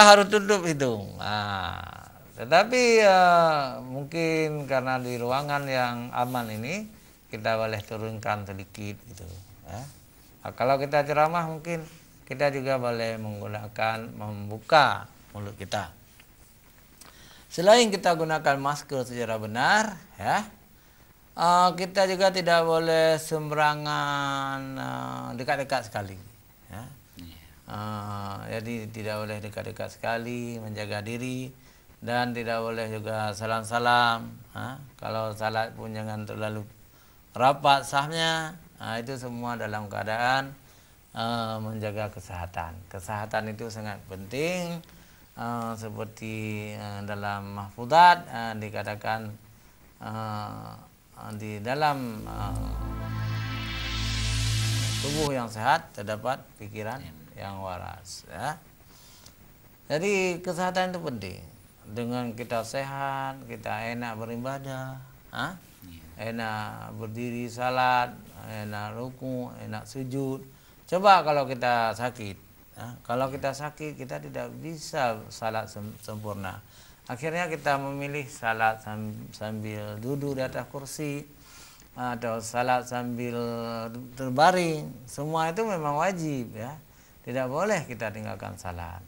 harus tutup hidung. Tetapi mungkin karena di ruangan yang aman ini kita boleh turunkan sedikit gitu. Ya. Kalau kita ceramah mungkin kita juga boleh menggunakan membuka mulut kita. Selain kita gunakan masker secara benar, ya, kita juga tidak boleh sembarangan dekat-dekat sekali. Ya. Jadi tidak boleh dekat-dekat sekali, menjaga diri, dan tidak boleh juga salam-salam. Kalau salat pun jangan terlalu rapat sahnya. Itu semua dalam keadaan menjaga kesehatan. Kesehatan itu sangat penting. Seperti dalam mahfudzat dikatakan di dalam tubuh yang sehat terdapat pikiran yang waras. Ya. Jadi kesehatan itu penting. Dengan kita sehat, kita enak beribadah, enak berdiri salat, enak ruku, enak sujud. Coba kalau kita sakit. Kalau kita sakit, kita tidak bisa salat sempurna. Akhirnya kita memilih salat sambil duduk di atas kursi atau salat sambil terbaring. Semua itu memang wajib, ya. Tidak boleh kita tinggalkan salat.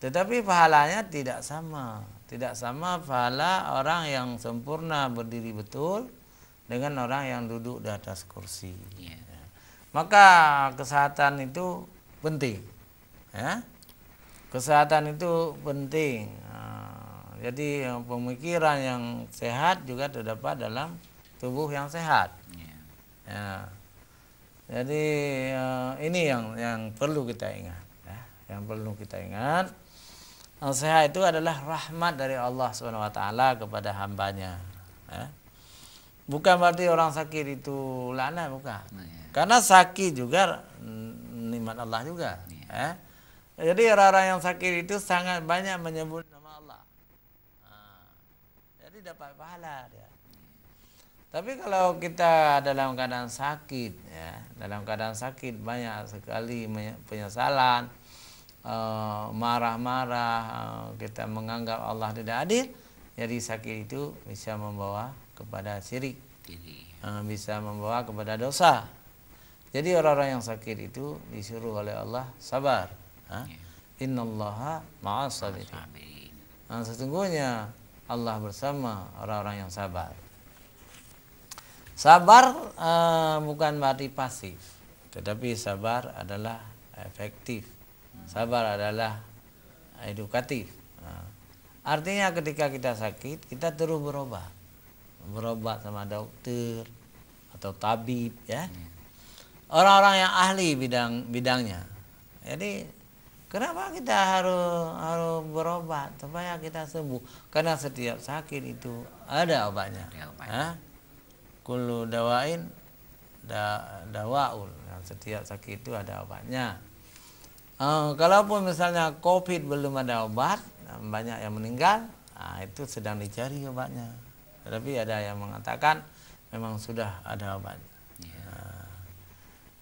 Tetapi pahalanya tidak sama. Tidak sama pahala orang yang sempurna berdiri betul dengan orang yang duduk di atas kursi. Maka kesehatan itu penting. Ya, kesehatan itu penting. Jadi pemikiran yang sehat juga terdapat dalam tubuh yang sehat. Ya. Jadi ini yang perlu kita ingat. Ya. Yang perlu kita ingat, sehat itu adalah rahmat dari Allah SWT kepada hambanya. Ya. Bukan berarti orang sakit itu laknat, bukan. Karena sakit juga nikmat Allah juga. Ya. Jadi orang-orang yang sakit itu sangat banyak menyebut nama Allah. Jadi dapat pahala dia. Tapi kalau kita dalam keadaan sakit, ya, dalam keadaan sakit banyak sekali penyesalan, marah-marah, kita menganggap Allah tidak adil, jadi sakit itu bisa membawa kepada syirik, bisa membawa kepada dosa. Jadi orang-orang yang sakit itu disuruh oleh Allah sabar. Innallaha ma'as sabirin. Sesungguhnya Allah bersama orang-orang yang sabar. Sabar bukan berarti pasif, tetapi sabar adalah efektif. Sabar adalah edukatif. Artinya ketika kita sakit, kita terus berobat sama dokter atau tabib, ya. Orang-orang yang ahli bidangnya. Jadi kenapa kita harus berobat supaya kita sembuh? Karena setiap sakit itu ada obatnya. Kullu dawain dawaul. Setiap sakit itu ada obatnya. Kalaupun misalnya COVID belum ada obat, banyak yang meninggal, itu sedang dicari obatnya. Tetapi ada yang mengatakan memang sudah ada obatnya.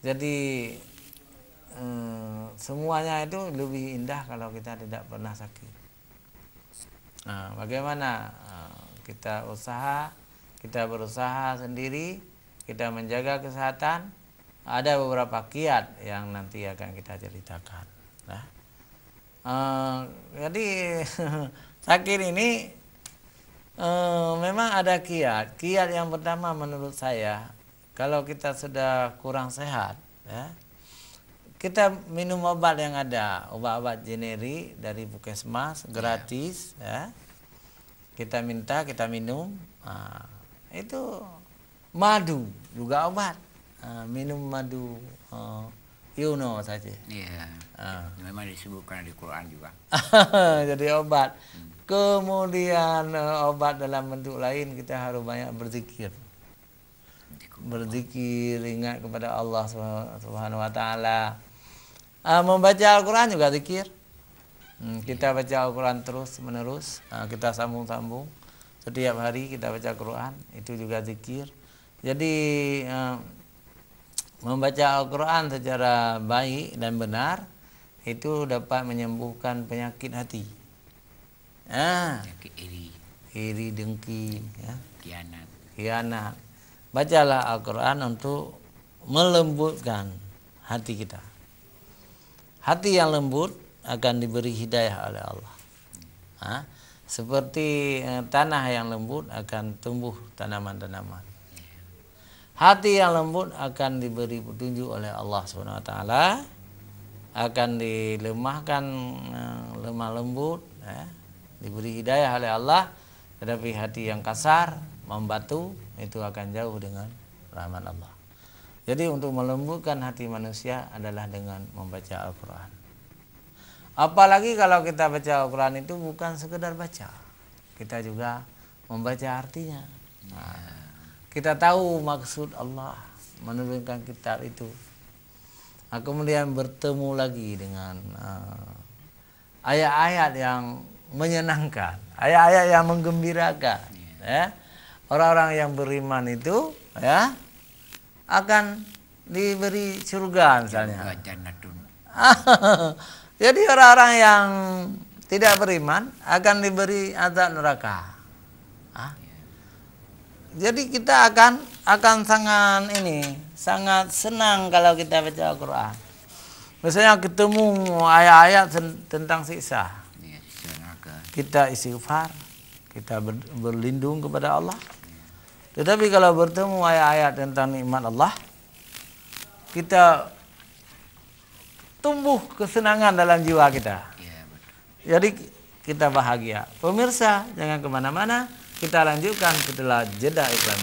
Jadi semuanya itu lebih indah kalau kita tidak pernah sakit. Bagaimana kita berusaha sendiri, kita menjaga kesehatan. Ada beberapa kiat yang nanti akan kita ceritakan. Jadi sakit ini memang ada kiat. Kiat yang pertama menurut saya, kalau kita sudah kurang sehat, ya, kita minum obat yang ada, obat-obat generik dari puskesmas gratis, ya. Kita minta, kita minum. Itu madu juga obat. Minum madu Yuno saja. Memang disebutkan di Quran juga. Jadi obat. Kemudian obat dalam bentuk lain, kita harus banyak berzikir. Berzikir, ingat kepada Allah Subhanahu wa taala. Membaca Al-Qur'an juga zikir. Kita baca Al-Qur'an terus menerus, kita sambung-sambung. Setiap hari kita baca Al-Qur'an, itu juga zikir. Jadi membaca Al-Qur'an secara baik dan benar itu dapat menyembuhkan penyakit hati. Penyakit Iri, dengki, ya, khianat. Bacalah Al-Quran untuk melembutkan hati kita. Hati yang lembut akan diberi hidayah oleh Allah. Seperti tanah yang lembut akan tumbuh tanaman-tanaman. Hati yang lembut akan diberi petunjuk oleh Allah SWT, akan dilemahkan lemah lembut, diberi hidayah oleh Allah. Tetapi hati yang kasar, membatu, itu akan jauh dengan rahmat Allah. Jadi untuk melembutkan hati manusia adalah dengan membaca Al-Quran. Apalagi kalau kita baca Al-Quran itu bukan sekedar baca, kita juga membaca artinya. Kita tahu maksud Allah menurunkan kitab itu. Kemudian bertemu lagi dengan ayat-ayat yang menyenangkan, ayat-ayat yang menggembirakan. Orang-orang yang beriman itu akan diberi surga misalnya. Jadi orang-orang yang tidak beriman akan diberi azab neraka. Jadi kita akan sangat senang kalau kita baca Al-Quran. Misalnya ketemu ayat-ayat tentang siksa, kita istighfar, kita berlindung kepada Allah. Tetapi kalau bertemu ayat-ayat tentang nikmat Allah, kita tumbuh kesenangan dalam jiwa kita. Jadi kita bahagia. Pemirsa, jangan kemana-mana. Kita lanjutkan setelah jeda iklan.